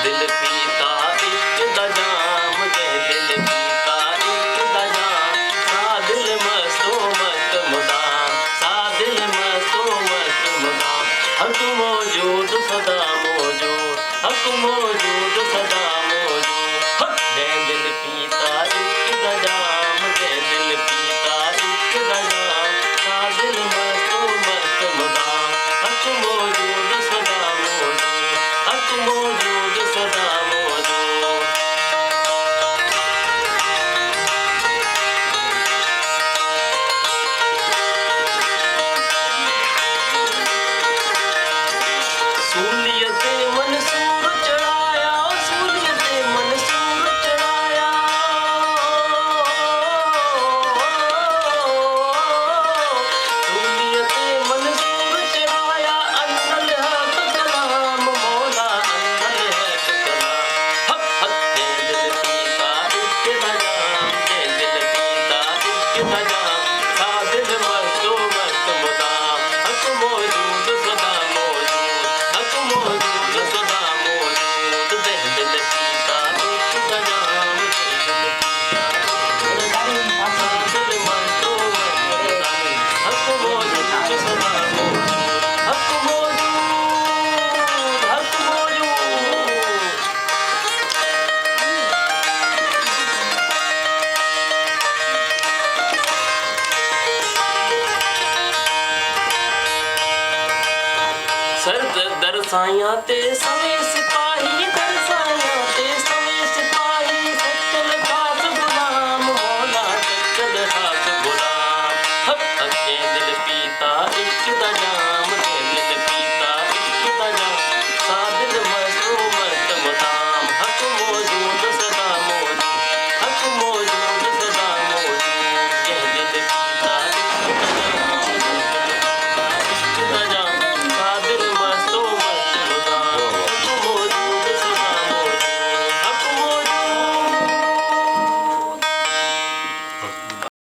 दिल पीता इश्क दा जाम, जै दिल पीता इश्क दा जाम। सा दिल मस्तो मस्त मुदाम, सा दिल मस्तो मस्त मुदाम। हक मौजूद सदा मौजूद, हक मौजूद सदा मौजूद। हक जै दिल पीता इश्क दा जाम, जै दिल पीता इश्क दा जाम। सा दिल मस्तो मस्त मुदाम, हक मौजूद सदा मौजूद, हक मौजूद सदा मौजूद। सूलियत मंसूर चढ़ाया, सूलियत मंसूर चढ़ाया। सूलियत मंसूर चढ़ाया, अन्नल हक सलाम मौला, अन्नल हक सलाम। हक हक जै दिल पीता इश्क दा जाम, जै दिल पीता इश्क दा जाम। सा दिल मस्तो मस्त मुदाम, हक मौजूद सदा मौजूद, हक मौजूद सदा मौजूद। जै दिल पीता इश्क दा जाम, जै दिल पीता सा दिल मस्तो मस्त मुदाम। हक मौजूद सदा मौजूद, हक मौजूद, हक मौजूद। सरद दर साइयां ते सवी सिपा